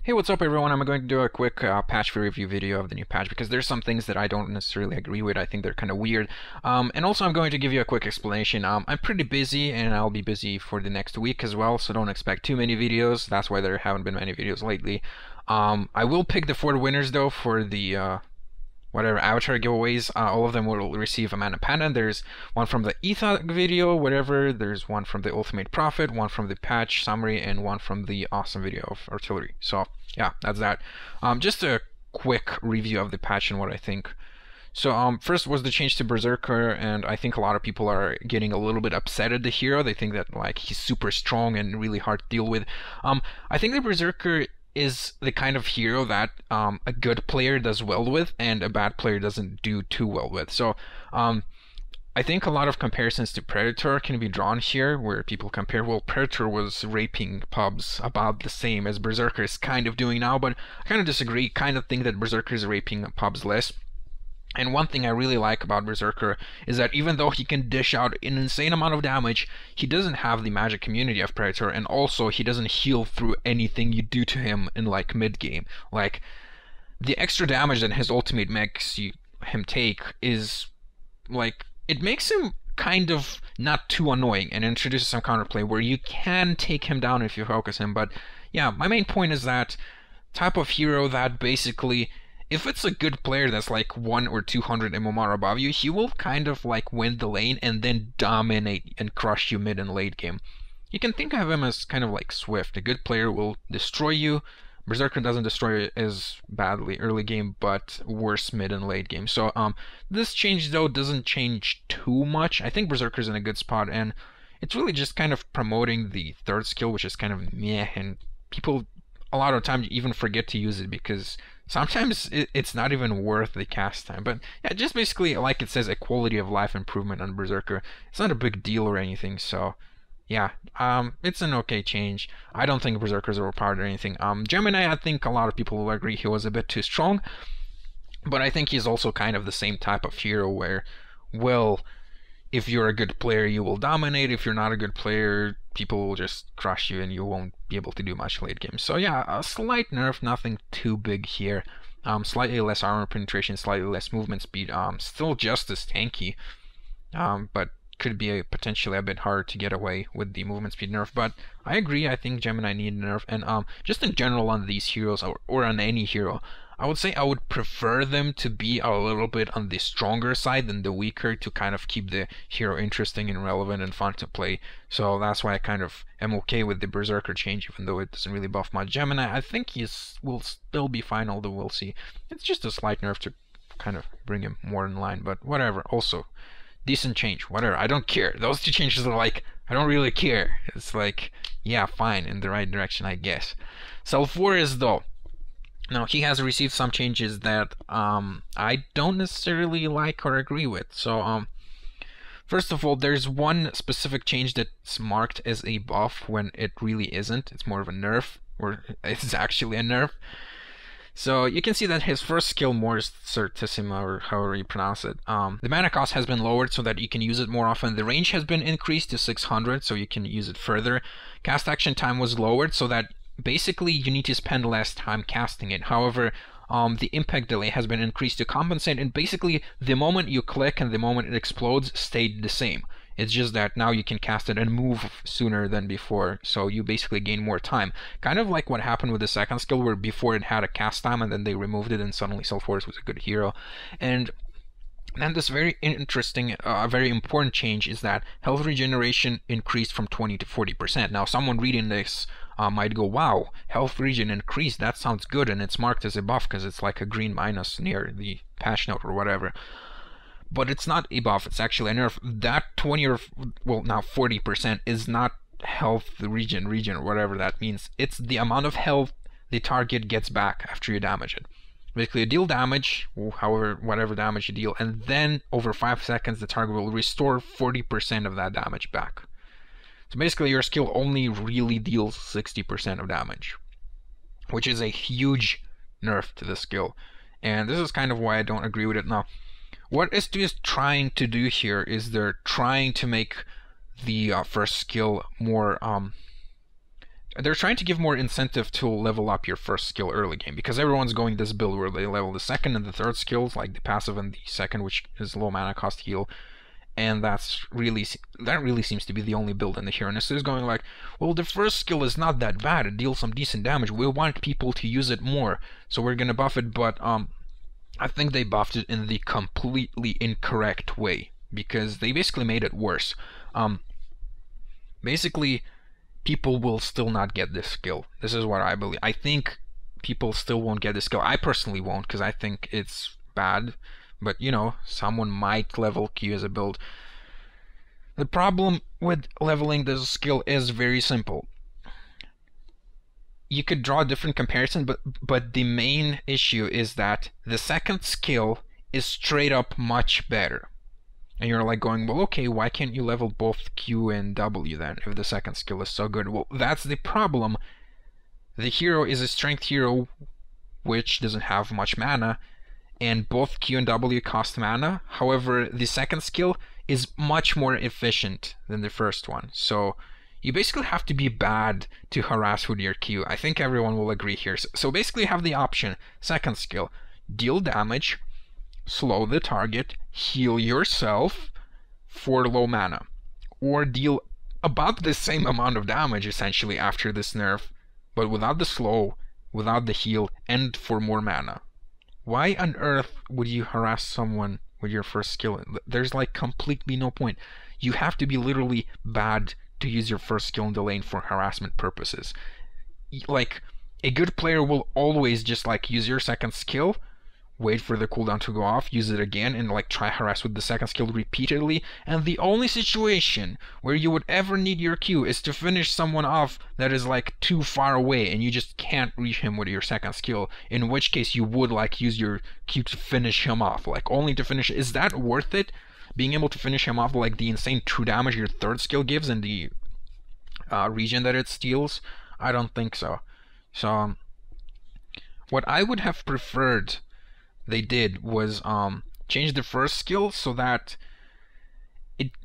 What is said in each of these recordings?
Hey, what's up everyone? I'm going to do a quick patch review video of the new patch because there's some things that I don't necessarily agree with. I think they're kind of weird. And also I'm going to give you a quick explanation. I'm pretty busy and I'll be busy for the next week as well, so don't expect too many videos. That's why there haven't been many videos lately. I will pick the 4 winners though for the whatever avatar giveaways. All of them will receive a mana pendant. There's one from the ETHA video, whatever. There's one from the Ultimate Prophet, one from the patch summary, and one from the awesome video of artillery. So yeah, that's that. Just a quick review of the patch and what I think. So first was the change to Berserker, and I think a lot of people are getting a little bit upset at the hero. They think that like he's super strong and really hard to deal with. I think the Berserker is the kind of hero that a good player does well with and a bad player doesn't do too well with. So I think a lot of comparisons to Predator can be drawn here, where people compare, well, Predator was raping pubs about the same as Berserker is kind of doing now, but I kind of disagree. Kind of think that Berserker is raping pubs less. And one thing I really like about Berserker is that even though he can dish out an insane amount of damage, he doesn't have the magic community of Predator, and also he doesn't heal through anything you do to him in like mid-game. Like, the extra damage that his ultimate makes him take is, like, it makes him kind of not too annoying and introduces some counterplay where you can take him down if you focus him. But yeah, my main point is that type of hero that basically, if it's a good player that's like 1 or 200 MMR above you, he will kind of like win the lane and then dominate and crush you mid and late game. You can think of him as kind of like Swift. A good player will destroy you. Berserker doesn't destroy you as badly early game, but worse mid and late game. So this change though doesn't change too much. I think Berserker's in a good spot, and it's really just kind of promoting the third skill, which is kind of meh, and people a lot of times even forget to use it because sometimes it's not even worth the cast time. But yeah, just basically, like it says, a quality of life improvement on Berserker. It's not a big deal or anything, so yeah, it's an okay change. I don't think Berserker's overpowered or anything. Gemini, I think a lot of people will agree he was a bit too strong, but I think he's also kind of the same type of hero where, well, if you're a good player, you will dominate. If you're not a good player, people will just crush you and you won't be able to do much late game. So yeah, a slight nerf, nothing too big here. Slightly less armor penetration, slightly less movement speed. Still just as tanky, but could be potentially a bit hard to get away with the movement speed nerf. But I agree, I think Gemini need a nerf. And just in general on these heroes, or on any hero, I would say I would prefer them to be a little bit on the stronger side than the weaker, to kind of keep the hero interesting and relevant and fun to play. So that's why I kind of am okay with the Berserker change, even though it doesn't really buff much. Gemini, I think will still be fine, although we'll see. It's just a slight nerf to kind of bring him more in line, but whatever. Also, decent change, whatever. I don't care. Those 2 changes are like, I don't really care. It's like, yeah, fine, in the right direction, I guess. Sulfuras, though. Now, he has received some changes that I don't necessarily like or agree with. So, first of all, there's one specific change that's marked as a buff when it really isn't. It's more of a nerf, or it's actually a nerf. So you can see that his first skill, Mors Certissima, or however you pronounce it, the mana cost has been lowered so that you can use it more often. The range has been increased to 600, so you can use it further. Cast action time was lowered so that basically you need to spend less time casting it. However, the impact delay has been increased to compensate, and basically the moment you click and the moment it explodes stayed the same. It's just that now you can cast it and move sooner than before, so you basically gain more time. Kind of like what happened with the second skill, where before it had a cast time and then they removed it and suddenly Sulfuras was a good hero. And then this very interesting, very important change is that health regeneration increased from 20 to 40%. Now, someone reading this might go, wow, health regen increased, that sounds good, and it's marked as a buff because it's like a green minus near the patch note or whatever. But it's not a buff, it's actually a nerf. That 20 or, well, now 40% is not health regen or whatever that means. It's the amount of health the target gets back after you damage it. Basically, you deal damage, whatever damage you deal, and then over 5 seconds the target will restore 40% of that damage back. So basically your skill only really deals 60% of damage, which is a huge nerf to the skill. And this is kind of why I don't agree with it. Now, what S2 is trying to do here is they're trying to make the first skill more they're trying to give more incentive to level up your first skill early game, because everyone's going this build where they level the second and the third skills, like the passive and the second, which is low mana cost heal, and that really seems to be the only build in the hero. And it's just going like, well, the first skill is not that bad, it deals some decent damage, we want people to use it more, so we're gonna buff it. But I think they buffed it in the completely incorrect way, because they basically made it worse. Basically, people will still not get this skill. This is what I believe. I think people still won't get this skill. I personally won't, because I think it's bad. But, you know, someone might level Q as a build. The problem with leveling this skill is very simple. You could draw a different comparison, but the main issue is that the second skill is straight up much better. And you're like going, well, okay, why can't you level both Q and W then, if the second skill is so good? Well, that's the problem. The hero is a strength hero, which doesn't have much mana, and both Q and W cost mana. However, the second skill is much more efficient than the first one. So you basically have to be bad to harass with your Q. I think everyone will agree here. So basically you have the option, second skill, deal damage, slow the target, heal yourself for low mana, or deal about the same amount of damage essentially after this nerf, but without the slow, without the heal, and for more mana. Why on earth would you harass someone with your first skill? There's like completely no point. You have to be literally bad to use your first skill in the lane for harassment purposes. Like, a good player will always just like use your second skill, wait for the cooldown to go off, use it again, and like try harass with the second skill repeatedly. And the only situation where you would ever need your Q is to finish someone off that is like too far away and you just can't reach him with your second skill, in which case you would like use your Q to finish him off, like only to finish. Is that worth it? Being able to finish him off, like the insane true damage your third skill gives and the region that it steals? I don't think so. So what I would have preferred they did was change the first skill so that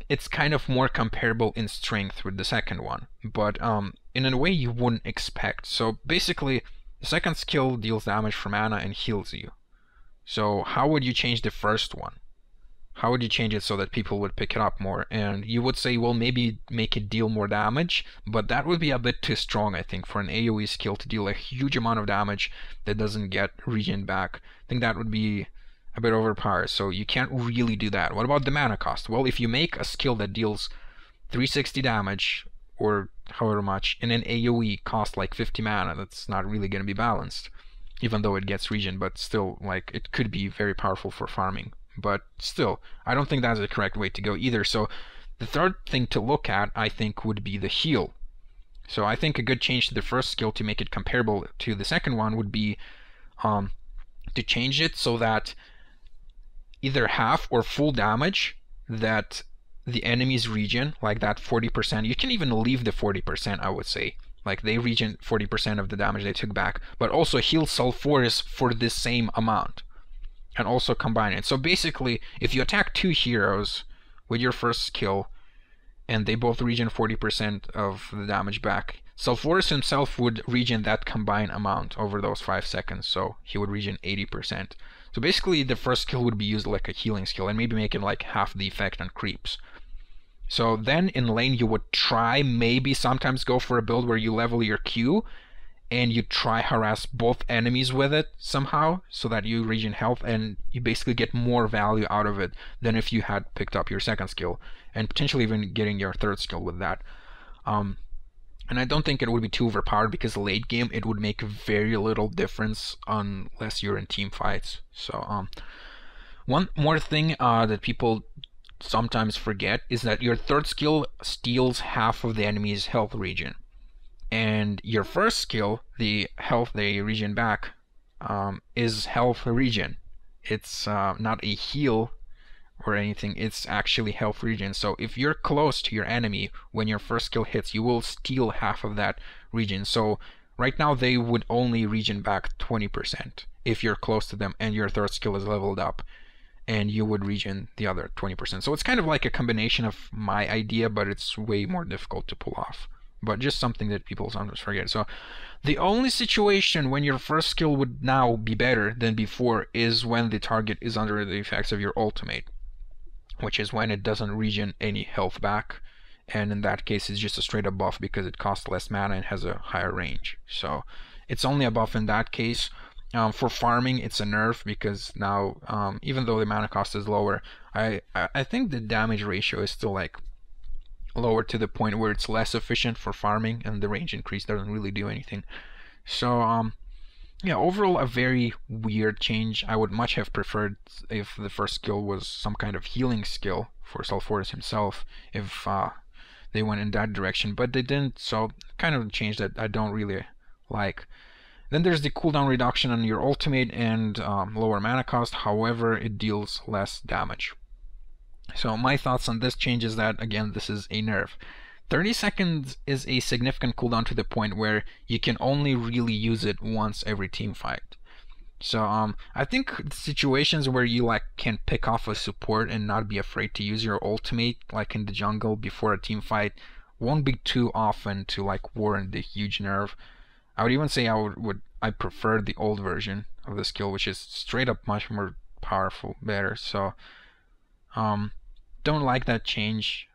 it's kind of more comparable in strength with the second one, but in a way you wouldn't expect. So basically, the second skill deals damage for mana and heals you. So how would you change the first one? How would you change it so that people would pick it up more? And you would say, well, maybe make it deal more damage, but that would be a bit too strong, I think, for an AoE skill to deal a huge amount of damage that doesn't get regen back. I think that would be a bit overpowered, so you can't really do that. What about the mana cost? Well, if you make a skill that deals 360 damage, or however much, in an AoE cost like 50 mana, that's not really going to be balanced. Even though it gets regen, but still, like, it could be very powerful for farming. But still, I don't think that's the correct way to go either. So the third thing to look at, I think, would be the heal. So I think a good change to the first skill to make it comparable to the second one would be to change it so that either half or full damage that the enemy's regen, like that 40%, you can even leave the 40%, I would say. Like, they regen 40% of the damage they took back, but also heal Sulfuris for the same amount. And also combine it. So basically, if you attack two heroes with your first skill, and they both regen 40% of the damage back, Sulfuris himself would regen that combined amount over those 5 seconds, so he would regen 80%. So basically, the first skill would be used like a healing skill, and maybe make it like half the effect on creeps. So then in lane, you would try, maybe sometimes go for a build where you level your Q, and you try harass both enemies with it somehow, so that you regen health, and you basically get more value out of it than if you had picked up your second skill, and potentially even getting your third skill with that. And I don't think it would be too overpowered, because late game it would make very little difference unless you're in team fights. So one more thing that people sometimes forget is that your third skill steals half of the enemy's health regen. And your first skill, the health they regen back, is health regen. It's not a heal or anything, it's actually health regen. So if you're close to your enemy when your first skill hits, you will steal half of that regen. So right now they would only regen back 20% if you're close to them and your third skill is leveled up, and you would regen the other 20%. So it's kind of like a combination of my idea, but it's way more difficult to pull off. but just something that people sometimes forget. So the only situation when your first skill would now be better than before is when the target is under the effects of your ultimate, which is when it doesn't regen any health back, and in that case it's just a straight up buff because it costs less mana and has a higher range. So it's only a buff in that case. For farming, it's a nerf because now, even though the mana cost is lower, I think the damage ratio is still like lower to the point where it's less efficient for farming, and the range increase doesn't really do anything. So yeah, overall a very weird change. I would much have preferred if the first skill was some kind of healing skill for Sulfuras himself, if they went in that direction, but they didn't, so kind of a change that I don't really like. Then there's the cooldown reduction on your ultimate and lower mana cost, however it deals less damage. So my thoughts on this change is that, again, this is a nerf. 30 seconds is a significant cooldown to the point where you can only really use it once every team fight. So I think situations where you like can pick off a support and not be afraid to use your ultimate, like in the jungle before a team fight, won't be too often to like warrant the huge nerf. I would even say I prefer the old version of the skill, which is straight up much more powerful, better. So don't like that change.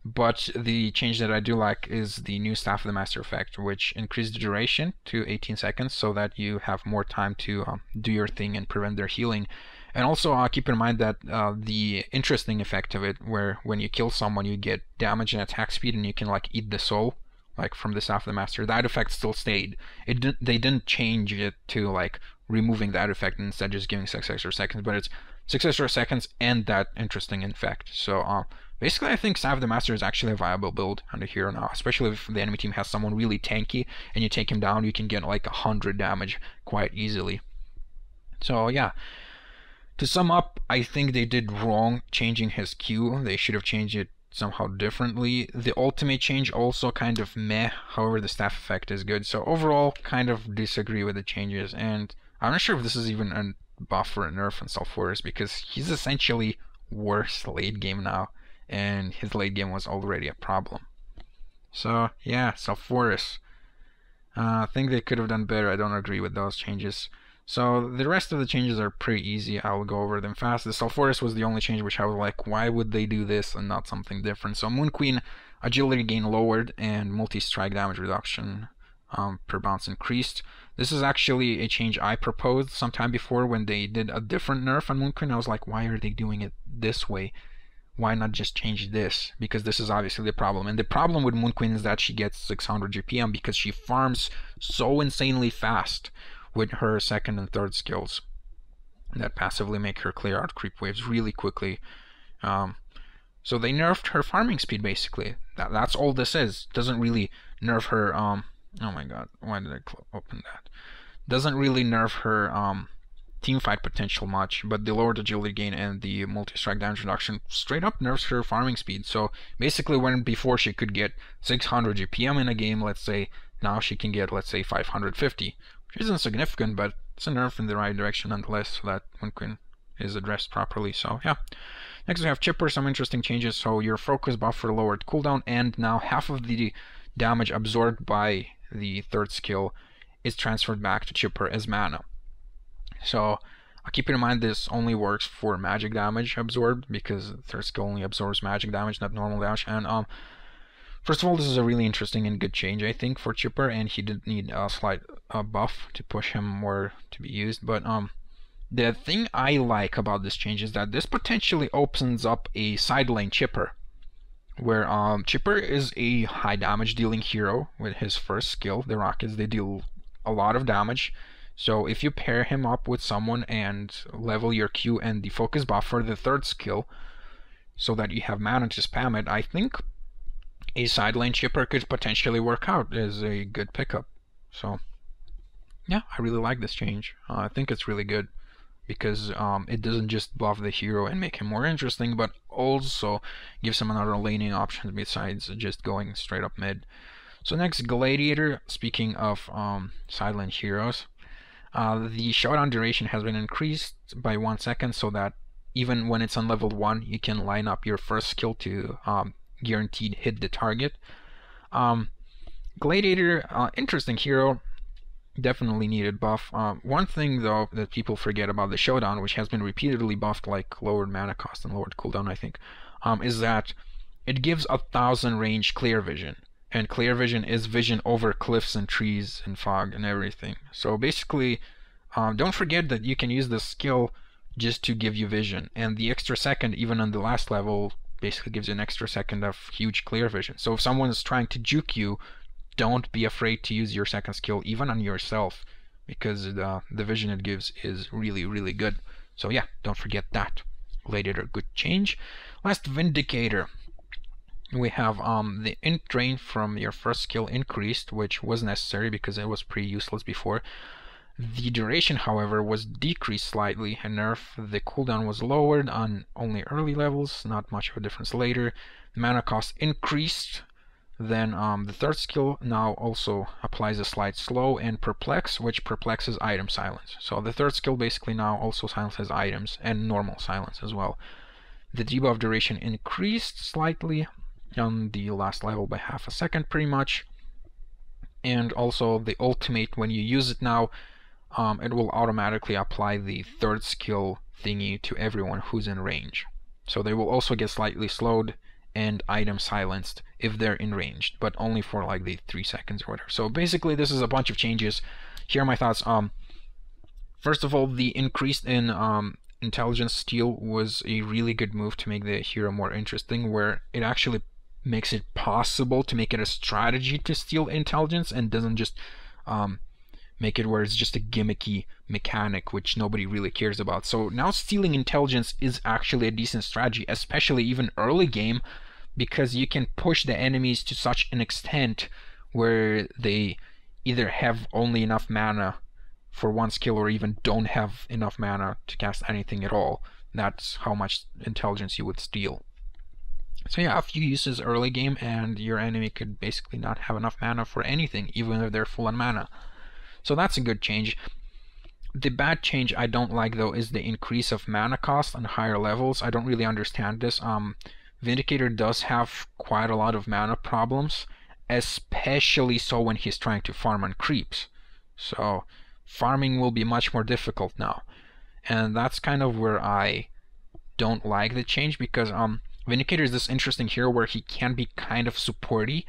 But the change that I do like is the new Staff of the Master effect, which increased the duration to 18 seconds so that you have more time to do your thing and prevent their healing. And also keep in mind that the interesting effect of it, where when you kill someone you get damage and attack speed and you can like eat the soul, like from the Staff of the Master, that effect still stayed. They didn't change it to like removing that effect and instead just giving 6 extra seconds, but it's 6 extra seconds and that interesting effect. So basically I think Staff of the Master is actually a viable build on the hero now, especially if the enemy team has someone really tanky and you take him down, you can get like 100 damage quite easily. So yeah, to sum up, I think they did wrong changing his Q. They should have changed it somehow differently. The ultimate change also kind of meh, however the staff effect is good. So overall, kind of disagree with the changes, and I'm not sure if this is even a buff or a nerf on Sulfuras, because he's essentially worse late game now, and his late game was already a problem. So yeah, Sulfuras. I think they could have done better. I don't agree with those changes. So the rest of the changes are pretty easy. I'll go over them fast. The Sulfuras was the only change which I was like, why would they do this and not something different? So Moon Queen agility gain lowered and multi-strike damage reduction per bounce increased. This is actually a change I proposed sometime before when they did a different nerf on Moon Queen. I was like, why are they doing it this way? Why not just change this? Because this is obviously the problem. And the problem with Moon Queen is that she gets 600 GPM because she farms so insanely fast with her second and third skills that passively make her clear out creep waves really quickly. So they nerfed her farming speed basically. That's all this is. Doesn't really nerf her oh my god, why did I open that? Doesn't really nerf her teamfight potential much, but the lowered agility gain and the multi-strike damage reduction straight up nerfs her farming speed. So basically when before she could get 600 GPM in a game, let's say, now she can get, let's say, 550, which isn't significant, but it's a nerf in the right direction nonetheless, so that Moon Queen is addressed properly. So yeah. Next we have Chipper, some interesting changes. So your focus buffer lowered cooldown, and now half of the damage absorbed by the third skill is transferred back to Chipper as mana. So keep in mind this only works for magic damage absorbed, because third skill only absorbs magic damage, not normal damage. And first of all, this is a really interesting and good change, I think, for Chipper, and he did need a slight buff to push him more to be used. But the thing I like about this change is that this potentially opens up a side lane Chipper, where Chipper is a high damage dealing hero with his first skill, the rockets. They deal a lot of damage. So if you pair him up with someone and level your Q and the focus buffer, the third skill, so that you have mana to spam it, I think a side lane Chipper could potentially work out as a good pickup. So yeah, I really like this change. I think it's really good, because it doesn't just buff the hero and make him more interesting, but also gives him another laning option besides just going straight up mid. So next, Gladiator. Speaking of side lane heroes, the showdown duration has been increased by 1 second, so that even when it's on level 1, you can line up your first skill to guaranteed hit the target. Gladiator, interesting hero. Definitely needed buff. One thing though that people forget about the Showdown, which has been repeatedly buffed, like lowered mana cost and lowered cooldown, I think, is that it gives 1,000 range clear vision. And clear vision is vision over cliffs and trees and fog and everything. So basically, don't forget that you can use this skill just to give you vision. And the extra second, even on the last level, basically gives you an extra second of huge clear vision. So if someone's trying to juke you, don't be afraid to use your second skill even on yourself, because the vision it gives is really, really good. So yeah, don't forget that. Gladiator, good change. Last, Vindicator. We have the int drain from your first skill increased, which was necessary because it was pretty useless before. The duration, however, was decreased slightly, a nerf. The cooldown was lowered on only early levels, not much of a difference later. The mana cost increased. Then the third skill now also applies a slight slow and perplex, which perplexes item silence. So the third skill basically now also silences items and normal silence as well. The debuff duration increased slightly on the last level by half a second pretty much. And also the ultimate, when you use it now, it will automatically apply the third skill thingy to everyone who's in range. So they will also get slightly slowed and item silenced if they're in range, but only for like the 3 seconds or whatever. So basically this is a bunch of changes. Here are my thoughts. First of all, the increase in intelligence steal was a really good move to make the hero more interesting, where it actually makes it possible to make it a strategy to steal intelligence and doesn't just make it where it's just a gimmicky mechanic which nobody really cares about. So now stealing intelligence is actually a decent strategy, especially even early game, because you can push the enemies to such an extent where they either have only enough mana for one skill or even don't have enough mana to cast anything at all. That's how much intelligence you would steal. So yeah, a few uses early game and your enemy could basically not have enough mana for anything, even if they're full on mana. So that's a good change. The bad change I don't like though is the increase of mana cost on higher levels. I don't really understand this. Vindicator does have quite a lot of mana problems, especially so when he's trying to farm on creeps. So farming will be much more difficult now. And that's kind of where I don't like the change, because Vindicator is this interesting hero where he can be kind of supporty,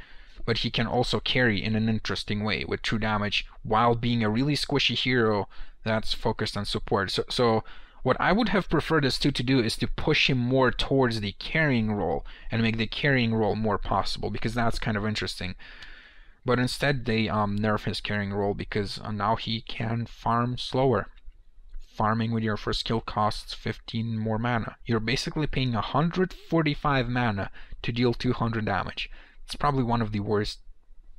but he can also carry in an interesting way with true damage while being a really squishy hero that's focused on support. So what I would have preferred us to do is to push him more towards the carrying role and make the carrying role more possible, because that's kind of interesting. But instead they nerf his carrying role because now he can farm slower. Farming with your first skill costs 15 more mana. You're basically paying 145 mana to deal 200 damage. It's probably one of the worst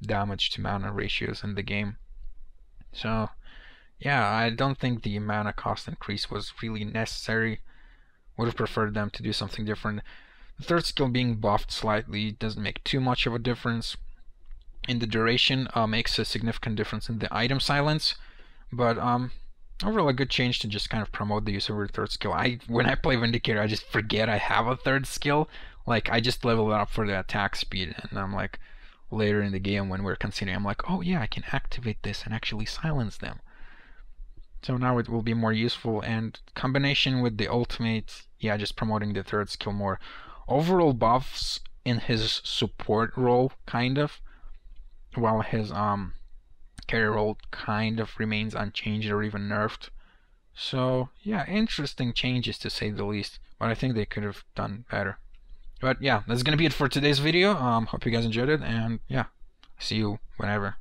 damage to mana ratios in the game. So yeah, I don't think the mana cost increase was really necessary. Would have preferred them to do something different. The third skill being buffed slightly doesn't make too much of a difference. In the duration, makes a significant difference in the item silence, but overall a good change to just kind of promote the use of a third skill. When I play Vindicator, I just forget I have a third skill. Like, I just level it up for the attack speed, and I'm like, later in the game when we're considering, I'm like, oh yeah, I can activate this and actually silence them. So now it will be more useful, and combination with the ultimate, yeah, just promoting the third skill more. Overall buffs in his support role, kind of, while his carry role kind of remains unchanged or even nerfed. So yeah, interesting changes to say the least, but I think they could have done better. But yeah, that's gonna be it for today's video. Hope you guys enjoyed it, and yeah, see you whenever.